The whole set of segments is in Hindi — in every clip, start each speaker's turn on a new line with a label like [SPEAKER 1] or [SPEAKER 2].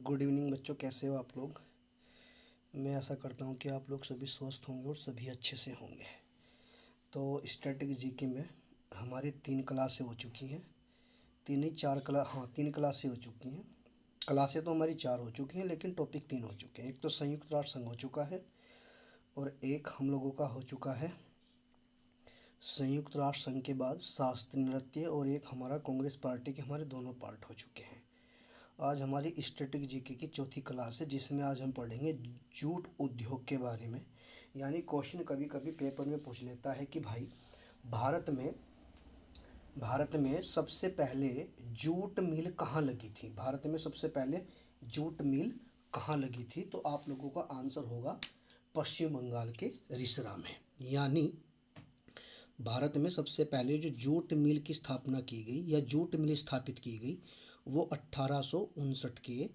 [SPEAKER 1] गुड इवनिंग बच्चों, कैसे हो आप लोग। मैं आशा करता हूँ कि आप लोग सभी स्वस्थ होंगे और सभी अच्छे से होंगे। तो स्टैटिक जीके में हमारी 3 क्लासें हो चुकी हैं। तीन नहीं 4 क्लास, हाँ 3 क्लासें हो चुकी हैं। क्लासें तो हमारी 4 हो चुकी हैं लेकिन टॉपिक 3 हो चुके हैं। एक तो संयुक्त राष्ट्र संघ हो चुका है और एक हम लोगों का हो चुका है संयुक्त राष्ट्र संघ के बाद शास्त्रीय नृत्य, और एक हमारा कांग्रेस पार्टी के हमारे दोनों पार्ट हो चुके हैं। आज हमारी स्टैटिक जीके की चौथी क्लास है जिसमें आज हम पढ़ेंगे जूट उद्योग के बारे में। यानी क्वेश्चन कभी कभी पेपर में पूछ लेता है कि भाई भारत में सबसे पहले जूट मिल कहाँ लगी थी। भारत में सबसे पहले जूट मिल कहाँ लगी थी, तो आप लोगों का आंसर होगा पश्चिम बंगाल के रिसरा में। यानी भारत में सबसे पहले जो जूट मिल की स्थापना की गई या जूट मिल स्थापित की गई वो 1859 के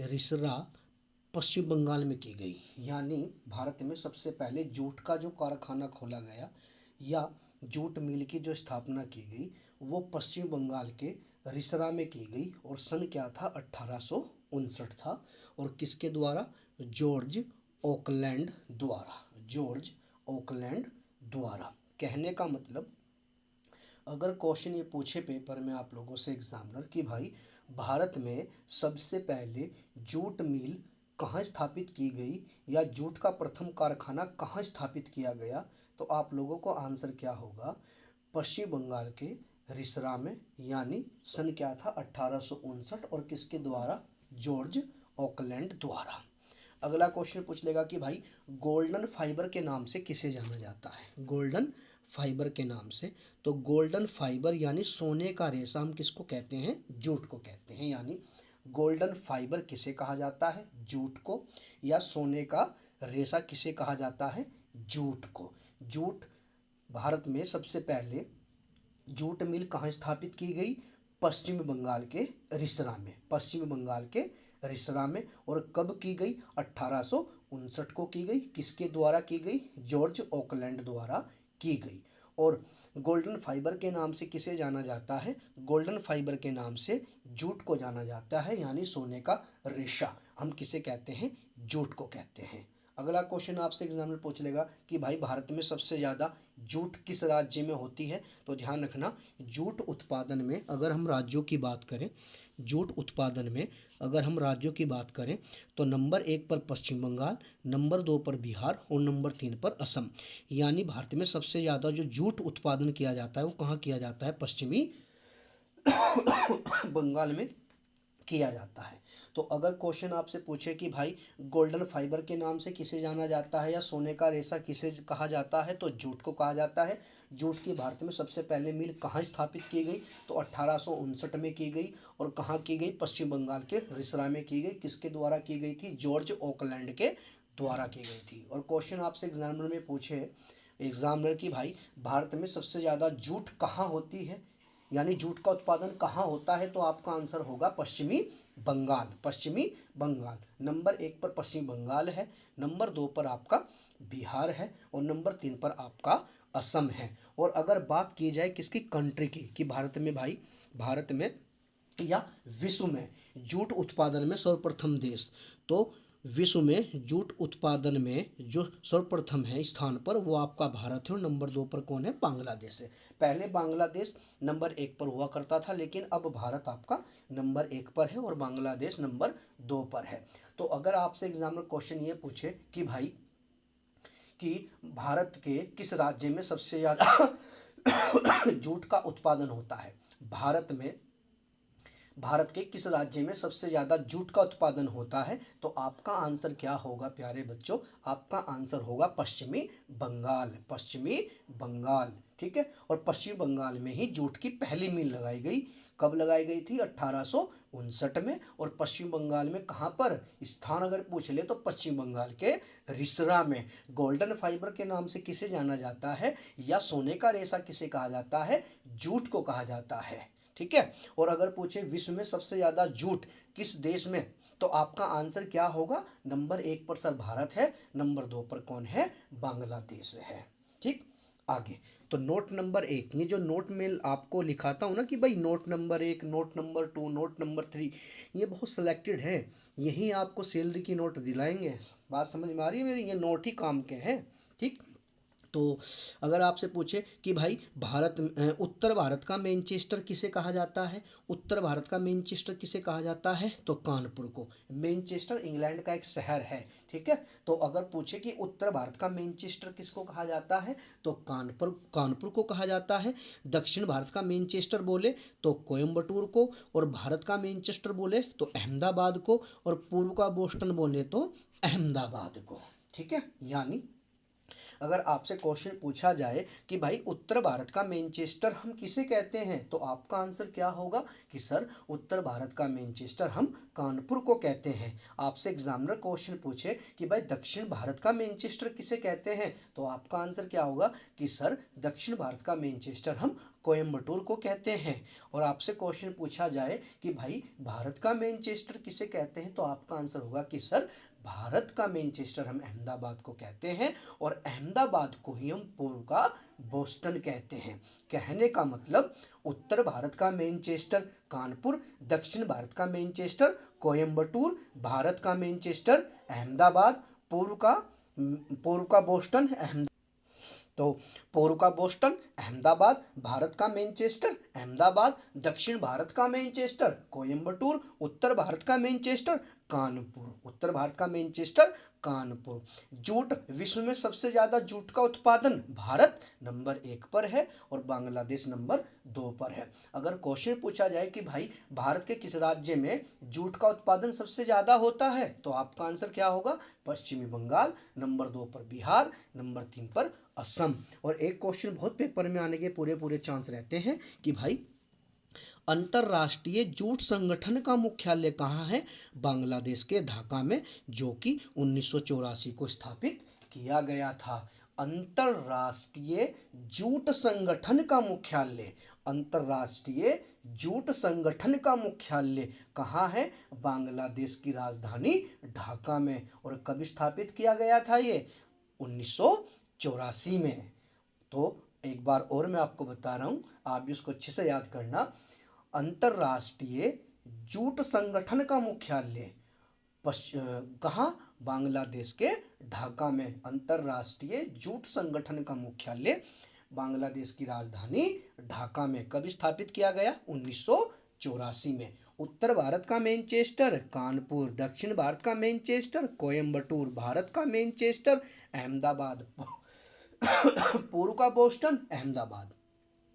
[SPEAKER 1] रिसरा पश्चिम बंगाल में की गई। यानी भारत में सबसे पहले जूट का जो कारखाना खोला गया या जूट मिल की जो स्थापना की गई वो पश्चिम बंगाल के रिसरा में की गई। और सन क्या था, 1859 था। और किसके द्वारा, जॉर्ज ओकलैंड द्वारा। जॉर्ज ओकलैंड द्वारा। कहने का मतलब, अगर क्वेश्चन ये पूछे पेपर में आप लोगों से एग्जामिनर कि भाई भारत में सबसे पहले जूट मिल कहाँ स्थापित की गई या जूट का प्रथम कारखाना कहाँ स्थापित किया गया, तो आप लोगों को आंसर क्या होगा, पश्चिम बंगाल के रिसरा में। यानी सन क्या था, 1859, और किसके द्वारा, जॉर्ज ओकलैंड द्वारा। अगला क्वेश्चन पूछ लेगा कि भाई गोल्डन फाइबर के नाम से किसे जाना जाता है। गोल्डन फाइबर के नाम से, तो गोल्डन फाइबर यानी सोने का रेशा हम किसको कहते हैं, जूट को कहते हैं। यानी गोल्डन फाइबर किसे कहा जाता है, जूट को, या सोने का रेशा किसे कहा जाता है, जूट को। जूट भारत में सबसे पहले जूट मिल कहाँ स्थापित की गई, पश्चिम बंगाल के रिसरा में। पश्चिम बंगाल के रिसरा में। और कब की गई, 1859 को की गई। किसके द्वारा की गई, जॉर्ज ओकलैंड द्वारा की गई। और गोल्डन फाइबर के नाम से किसे जाना जाता है, गोल्डन फाइबर के नाम से जूट को जाना जाता है। यानी सोने का रेशा हम किसे कहते हैं, जूट को कहते हैं। अगला क्वेश्चन आपसे एग्जामिनर पूछ लेगा कि भाई भारत में सबसे ज़्यादा जूट किस राज्य में होती है, तो ध्यान रखना जूट उत्पादन में अगर हम राज्यों की बात करें, जूट उत्पादन में अगर हम राज्यों की बात करें तो नंबर 1 पर पश्चिम बंगाल, नंबर 2 पर बिहार और नंबर 3 पर असम। यानी भारत में सबसे ज़्यादा जो जूट उत्पादन किया जाता है वो कहाँ किया जाता है, पश्चिमी बंगाल में किया जाता है। तो अगर क्वेश्चन आपसे पूछे कि भाई गोल्डन फाइबर के नाम से किसे जाना जाता है या सोने का रेशा किसे कहा जाता है, तो जूट को कहा जाता है। जूट की भारत में सबसे पहले मिल कहाँ स्थापित की गई, तो 1859 में की गई। और कहाँ की गई, पश्चिम बंगाल के रिसरा में की गई। किसके द्वारा की गई थी, जॉर्ज ओकलैंड के द्वारा की गई थी। और क्वेश्चन आपसे एग्जामिनर में पूछे एग्जामिनर की भाई भारत में सबसे ज़्यादा जूट कहाँ होती है, यानी जूट का उत्पादन कहाँ होता है, तो आपका आंसर होगा पश्चिमी बंगाल। पश्चिमी बंगाल नंबर 1 पर पश्चिम बंगाल है, नंबर 2 पर आपका बिहार है और नंबर 3 पर आपका असम है। और अगर बात की जाए किसकी, कंट्री की, कि भारत में भाई, भारत में या विश्व में जूट उत्पादन में सर्वप्रथम देश, तो विश्व में जूट उत्पादन में जो सर्वप्रथम है स्थान पर वो आपका भारत है। और नंबर 2 पर कौन है, बांग्लादेश है। पहले बांग्लादेश नंबर 1 पर हुआ करता था लेकिन अब भारत आपका नंबर 1 पर है और बांग्लादेश नंबर 2 पर है। तो अगर आपसे एग्जामिनर क्वेश्चन ये पूछे कि भाई कि भारत के किस राज्य में सबसे ज़्यादा जूट का उत्पादन होता है, भारत के किस राज्य में सबसे ज़्यादा जूट का उत्पादन होता है, तो आपका आंसर क्या होगा प्यारे बच्चों, आपका आंसर होगा पश्चिमी बंगाल। पश्चिमी बंगाल, ठीक है। और पश्चिम बंगाल में ही जूट की पहली मिल लगाई गई। कब लगाई गई थी, 1859 में। और पश्चिम बंगाल में कहाँ पर, स्थान अगर पूछ ले तो पश्चिम बंगाल के रिसरा में। गोल्डन फाइबर के नाम से किसे जाना जाता है या सोने का रेशा किसे कहा जाता है, जूट को कहा जाता है, ठीक है। और अगर पूछे विश्व में सबसे ज़्यादा जूट किस देश में, तो आपका आंसर क्या होगा, नंबर 1 पर सर भारत है, नंबर 2 पर कौन है, बांग्लादेश है, ठीक। आगे। तो नोट नंबर 1, ये जो नोट में आपको लिखाता हूँ ना कि भाई note number 1, note number 2, note number 3, ये बहुत सिलेक्टेड है, यही आपको सैलरी की नोट दिलाएंगे। बात समझ में आ रही है मेरी? ये नोट ही काम के हैं, ठीक। तो अगर आपसे पूछे कि भाई उत्तर भारत का मैनचेस्टर किसे कहा जाता है, उत्तर भारत का मैनचेस्टर किसे कहा जाता है, तो कानपुर को। मैनचेस्टर इंग्लैंड का एक शहर है, ठीक है। तो अगर पूछे कि उत्तर भारत का मैनचेस्टर किसको कहा जाता है, तो कानपुर कानपुर को कहा जाता है। दक्षिण भारत का मैनचेस्टर बोले तो कोयम्बटूर को, और भारत का मैनचेस्टर बोले तो अहमदाबाद को, और पूर्व का बोस्टन बोले तो अहमदाबाद को, ठीक है। यानी अगर आपसे क्वेश्चन पूछा जाए कि भाई उत्तर भारत का मैनचेस्टर हम किसे कहते हैं, तो आपका आंसर क्या होगा कि सर उत्तर भारत का मैनचेस्टर हम कानपुर को कहते हैं। आपसे एग्जामिनर क्वेश्चन पूछे कि भाई दक्षिण भारत का मैनचेस्टर किसे कहते हैं, तो आपका आंसर क्या होगा कि सर दक्षिण भारत का मैनचेस्टर हम कोयम्बटूर को कहते हैं। और आपसे क्वेश्चन पूछा जाए कि भाई भारत का मैनचेस्टर किसे कहते हैं, तो आपका आंसर होगा कि सर भारत का मैनचेस्टर हम अहमदाबाद को कहते हैं, और अहमदाबाद को ही हम पूर्व का बोस्टन कहते हैं। कहने का मतलब उत्तर भारत का मैनचेस्टर कानपुर, दक्षिण भारत का मैनचेस्टर कोयम्बटूर, भारत का मैनचेस्टर अहमदाबाद, पूर्व का बोस्टन तो पूर्व का बोस्टन अहमदाबाद, भारत का मैनचेस्टर अहमदाबाद, दक्षिण भारत का मैनचेस्टर कोयम्बटूर, उत्तर भारत का मैनचेस्टर कानपुर, उत्तर भारत का मैनचेस्टर कानपुर। जूट, विश्व में सबसे ज्यादा जूट का उत्पादन भारत नंबर 1 पर है और बांग्लादेश नंबर 2 पर है। अगर क्वेश्चन पूछा जाए कि भाई भारत के किस राज्य में जूट का उत्पादन सबसे ज्यादा होता है, तो आपका आंसर क्या होगा, पश्चिमी बंगाल, नंबर 2 पर बिहार, नंबर 3 पर असम। और एक क्वेश्चन बहुत पेपर में आने के पूरे चांस रहते हैं कि भाई अंतरराष्ट्रीय जूट संगठन का मुख्यालय कहाँ है, बांग्लादेश के ढाका में, जो कि 1984 को स्थापित किया गया था। अंतरराष्ट्रीय जूट संगठन का मुख्यालय, अंतरराष्ट्रीय जूट संगठन का मुख्यालय कहाँ है, बांग्लादेश की राजधानी ढाका में। और कब स्थापित किया गया था ये, 1984 में। तो एक बार और मैं आपको बता रहा हूँ, आप भी उसको अच्छे से याद करना। अंतरराष्ट्रीय जूट संगठन का मुख्यालय कहाँ, बांग्लादेश के ढाका में। अंतरराष्ट्रीय जूट संगठन का मुख्यालय बांग्लादेश की राजधानी ढाका में। कब स्थापित किया गया, 1984 में। उत्तर भारत का मैनचेस्टर कानपुर, दक्षिण भारत का मैनचेस्टर कोयम्बटूर, भारत का मैनचेस्टर अहमदाबाद, पूर्व का बोस्टन अहमदाबाद।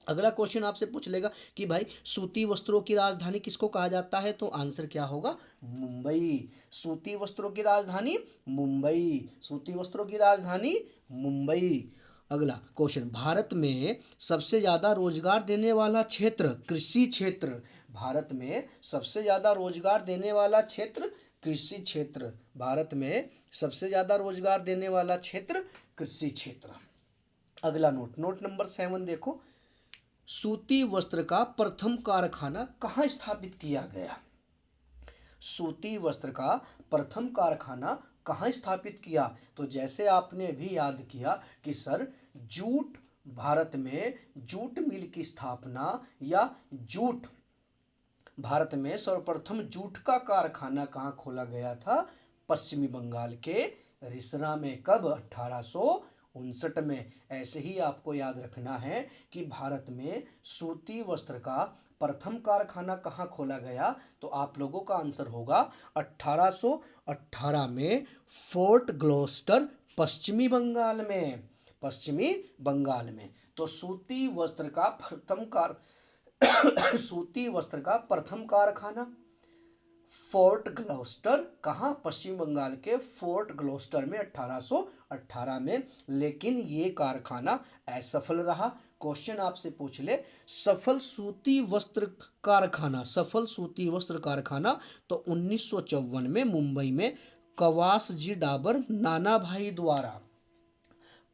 [SPEAKER 1] अगला क्वेश्चन आपसे पूछ लेगा कि भाई सूती वस्त्रों की राजधानी किसको कहा जाता है, तो आंसर क्या होगा, मुंबई। सूती वस्त्रों की राजधानी मुंबई, सूती वस्त्रों की राजधानी मुंबई। अगला क्वेश्चन, भारत में सबसे ज्यादा रोजगार देने वाला क्षेत्र कृषि क्षेत्र, भारत में सबसे ज्यादा रोजगार देने वाला क्षेत्र कृषि क्षेत्र, भारत में सबसे ज्यादा रोजगार देने वाला क्षेत्र कृषि क्षेत्र। अगला नोट नंबर 7 देखो, सूती वस्त्र का प्रथम कारखाना कहाँ स्थापित किया गया, सूती वस्त्र का प्रथम कारखाना कहाँ स्थापित किया, तो जैसे आपने भी याद किया कि सर जूट, भारत में जूट मिल की स्थापना या जूट, भारत में सर्वप्रथम जूट का कारखाना कहाँ खोला गया था, पश्चिमी बंगाल के रिसरा में। कब, 1859 में। ऐसे ही आपको याद रखना है कि भारत में सूती वस्त्र का प्रथम कारखाना कहाँ खोला गया, तो आप लोगों का आंसर होगा 1818 में फोर्ट ग्लोस्टर, पश्चिमी बंगाल में, पश्चिमी बंगाल में। तो सूती वस्त्र का सूती वस्त्र का प्रथम कारखाना फोर्ट ग्लोस्टर, कहाँ, पश्चिम बंगाल के फोर्ट ग्लोस्टर में 1818 में। लेकिन ये कारखाना असफल रहा। क्वेश्चन आपसे पूछ ले, सफल सूती वस्त्र कारखाना, सफल सूती वस्त्र कारखाना, तो 1954 में मुंबई में कवासजी डाबर नानाभाई द्वारा,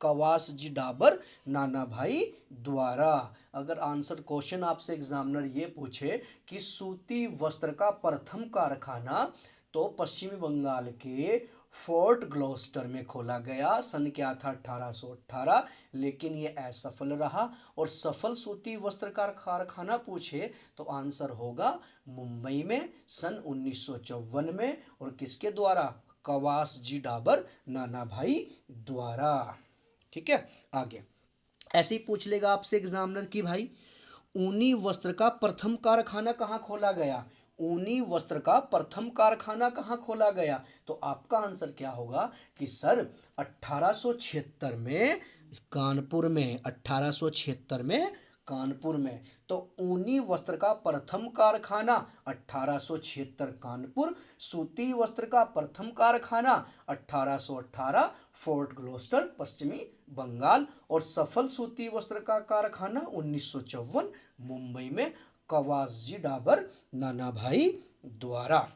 [SPEAKER 1] कवासजी डाबर नानाभाई द्वारा। अगर आंसर क्वेश्चन आपसे एग्जामिनर ये पूछे कि सूती वस्त्र का प्रथम कारखाना, तो पश्चिमी बंगाल के फोर्ट ग्लोस्टर में खोला गया। सन क्या था? 1818। लेकिन ये असफल रहा। और सफल सूती वस्त्र कारखाना पूछे तो आंसर होगा मुंबई में सन 1954 में। और किसके द्वारा? कवास जी डाबर नाना भाई द्वारा। ठीक है, आगे ऐसे ही पूछ लेगा आपसे एग्जामिनर की भाई ऊनी वस्त्र का प्रथम कारखाना कहाँ खोला गया? ऊनी वस्त्र का प्रथम कारखाना कहाँ खोला गया? तो आपका आंसर क्या होगा कि सर 1876 में कानपुर में, 1876 में कानपुर में। तो ऊनी वस्त्र का प्रथम कारखाना 1876 कानपुर, सूती वस्त्र का प्रथम कारखाना 1818 फोर्ट ग्लोस्टर पश्चिमी बंगाल, और सफल सूती वस्त्र का कारखाना 1954 मुंबई में कवासजी डाबर नाना भाई द्वारा।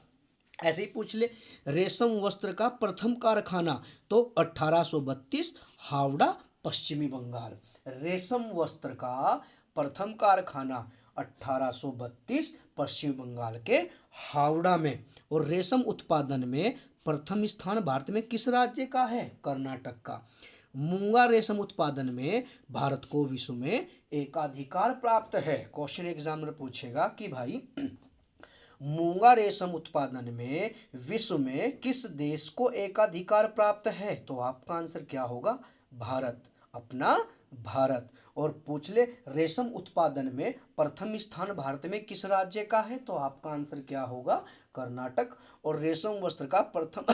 [SPEAKER 1] ऐसे ही पूछ ले रेशम वस्त्र का प्रथम कारखाना तो 1832 हावड़ा पश्चिमी बंगाल। रेशम वस्त्र का प्रथम कारखाना 1832 पश्चिम बंगाल के हावड़ा में। और रेशम उत्पादन में प्रथम स्थान भारत में किस राज्य का है? कर्नाटक का। मूंगा रेशम उत्पादन में भारत को विश्व में एकाधिकार प्राप्त है। क्वेश्चन एग्जाम में पूछेगा कि भाई मूंगा रेशम उत्पादन में विश्व में किस देश को एकाधिकार प्राप्त है? तो आपका आंसर क्या होगा? भारत, अपना भारत। और पूछ ले रेशम उत्पादन में प्रथम स्थान भारत में किस राज्य का है? तो आपका आंसर क्या होगा? कर्नाटक। और रेशम वस्त्र का प्रथम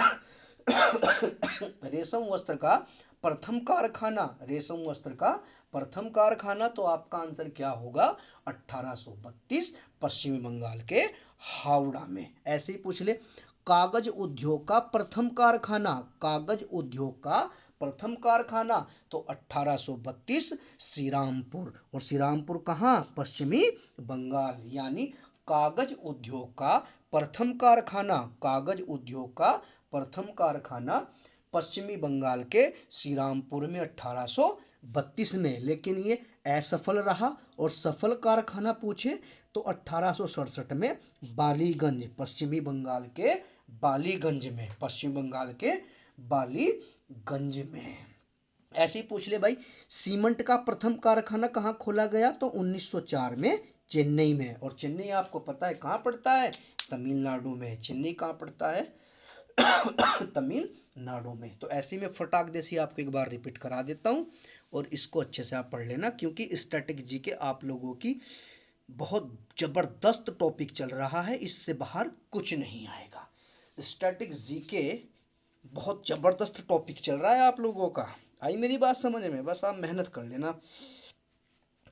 [SPEAKER 1] रेशम वस्त्र का प्रथम कारखाना, रेशम वस्त्र का प्रथम कारखाना तो आपका आंसर क्या होगा? 1832 पश्चिमी बंगाल के हावड़ा में। ऐसे ही पूछ ले कागज उद्योग का प्रथम कारखाना, कागज उद्योग का प्रथम कारखाना तो 1832 श्रीरामपुर। और श्रीरामपुर कहाँ? पश्चिमी बंगाल। यानी कागज उद्योग का प्रथम कारखाना, कागज उद्योग का प्रथम कारखाना पश्चिमी बंगाल के श्रीरामपुर में 1832 में। लेकिन ये असफल रहा। और सफल कारखाना पूछे तो 1867 में बालीगंज, पश्चिमी बंगाल के बालीगंज में, पश्चिम बंगाल के बालीगंज में। ऐसे ही पूछ ले भाई सीमेंट का प्रथम कारखाना कहाँ खोला गया? तो 1904 में चेन्नई में। और चेन्नई आपको पता है कहाँ पड़ता है? तमिलनाडु में। चेन्नई कहाँ पड़ता है? तमिलनाडु में। तो ऐसे में फटाक देसी आपको एक बार रिपीट करा देता हूँ और इसको अच्छे से आप पढ़ लेना, क्योंकि स्टैटिक जीके आप लोगों की बहुत ज़बरदस्त टॉपिक चल रहा है, इससे बाहर कुछ नहीं आएगा। स्टैटिक जीके बहुत ज़बरदस्त टॉपिक चल रहा है आप लोगों का। आई मेरी बात समझ में? बस आप मेहनत कर लेना।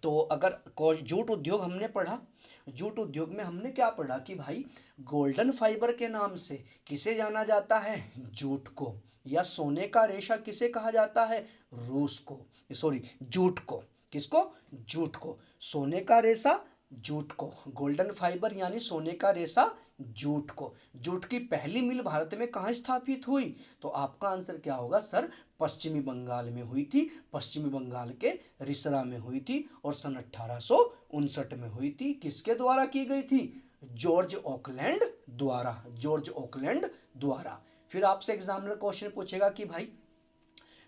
[SPEAKER 1] तो अगर जूट उद्योग हमने पढ़ा, जूट उद्योग में हमने क्या पढ़ा कि भाई गोल्डन फाइबर के नाम से किसे जाना जाता है? जूट को। या सोने का रेशा किसे कहा जाता है? रूस को, सॉरी जूट को। किसको? जूट को। सोने का रेशा जूट को, गोल्डन फाइबर यानी सोने का रेशा जूट को। जूट की पहली मिल भारत में कहाँ स्थापित हुई? तो आपका आंसर क्या होगा सर? पश्चिमी बंगाल में हुई थी, पश्चिमी बंगाल के रिसरा में हुई थी। और सन 1859 में हुई थी। किसके द्वारा की गई थी? जॉर्ज ऑकलैंड द्वारा, जॉर्ज ऑकलैंड द्वारा। फिर आपसे एग्जामिनर क्वेश्चन पूछेगा कि भाई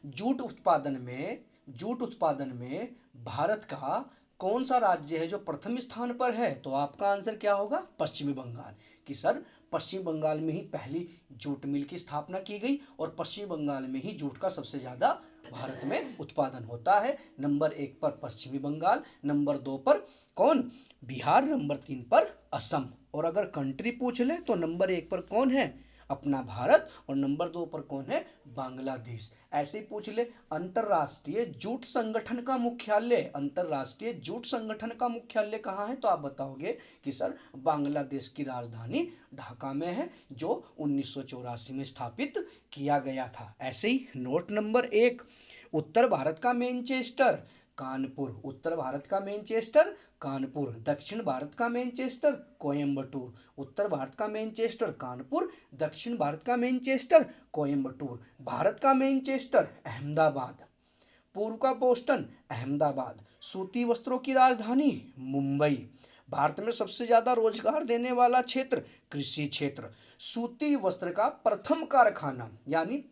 [SPEAKER 1] जूट उत्पादन में भारत का कौन सा राज्य है जो प्रथम स्थान पर है? तो आपका आंसर क्या होगा? पश्चिमी बंगाल। कि सर पश्चिम बंगाल में ही पहली जूट मिल की स्थापना की गई और पश्चिम बंगाल में ही जूट का सबसे ज़्यादा भारत में उत्पादन होता है। नंबर 1 पर पश्चिमी बंगाल, नंबर 2 पर कौन? बिहार, नंबर 3 पर असम। और अगर कंट्री पूछ ले तो नंबर 1 पर कौन है? अपना भारत। और नंबर 2 पर कौन है? बांग्लादेश। ऐसे ही पूछ ले अंतरराष्ट्रीय जूट संगठन का मुख्यालय, अंतरराष्ट्रीय जूट संगठन का मुख्यालय कहाँ है? तो आप बताओगे कि सर बांग्लादेश की राजधानी ढाका में है, जो 1984 में स्थापित किया गया था। ऐसे ही नोट नंबर 1 उत्तर भारत का मैनचेस्टर कानपुर, उत्तर भारत का मैनचेस्टर कानपुर, दक्षिण भारत का मैनचेस्टर कोयम्बटूर। उत्तर भारत का मैनचेस्टर कानपुर, दक्षिण भारत का मैनचेस्टर कोयम्बटूर। भारत का मैनचेस्टर अहमदाबाद, पूर्व का बोस्टन अहमदाबाद। सूती वस्त्रों की राजधानी मुंबई, भारत में सबसे ज्यादा रोजगार देने वाला क्षेत्र कृषि क्षेत्र। सूती वस्त्र का प्रथम कारखाना, यानी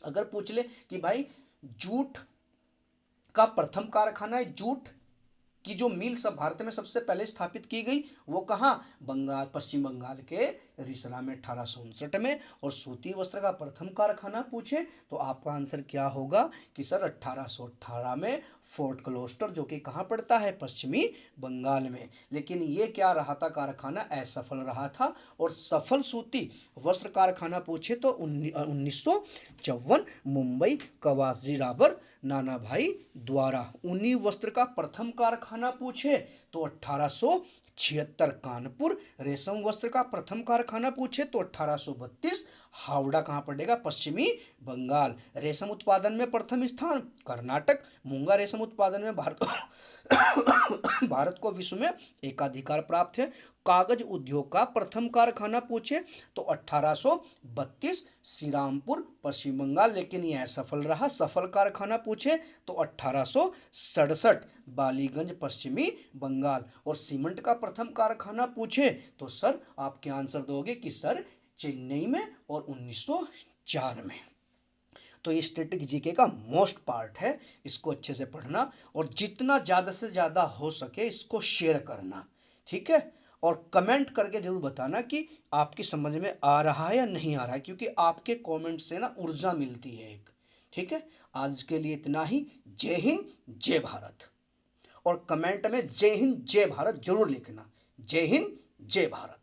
[SPEAKER 1] अगर पूछ ले कि भाई जूट का प्रथम कारखाना है, जूट की जो मिल सब भारत में सबसे पहले स्थापित की गई, वो कहाँ, बंगाल, पश्चिम बंगाल के रिसरा में 1859 में। और सूती वस्त्र का प्रथम कारखाना पूछे तो आपका आंसर क्या होगा कि सर 1818 में फोर्ट क्लोस्टर, जो कि कहाँ पड़ता है, पश्चिमी बंगाल में। लेकिन ये क्या रहा था, कारखाना असफल रहा था। और सफल सूती वस्त्र कारखाना पूछे तो 1954 मुंबई कवासी राबर नाना भाई द्वारा। ऊनी वस्त्र का प्रथम कारखाना पूछे तो 1876 कानपुर। रेशम वस्त्र का प्रथम कारखाना पूछे तो 1832 हावड़ा, कहाँ पड़ेगा, पश्चिमी बंगाल। रेशम उत्पादन में प्रथम स्थान कर्नाटक। मूंगा रेशम उत्पादन में भारत भारत को विश्व में एकाधिकार प्राप्त है। कागज उद्योग का प्रथम कारखाना पूछे तो 1832 श्रीरामपुर पश्चिम बंगाल, लेकिन यह सफल रहा। सफल कारखाना पूछे तो 1867 बालीगंज पश्चिमी बंगाल। और सीमेंट का प्रथम कारखाना पूछे तो सर आपके आंसर दोगे कि सर चेन्नई में और 1904 में। तो ये स्टैटिक जीके का मोस्ट पार्ट है, इसको अच्छे से पढ़ना और जितना ज़्यादा से ज़्यादा हो सके इसको शेयर करना, ठीक है। और कमेंट करके जरूर बताना कि आपकी समझ में आ रहा है या नहीं आ रहा है, क्योंकि आपके कमेंट से ना ऊर्जा मिलती है एक, ठीक है। आज के लिए इतना ही। जय हिंद जय भारत। और कमेंट में जय हिंद जय भारत जरूर लिखना। जय हिंद जय भारत।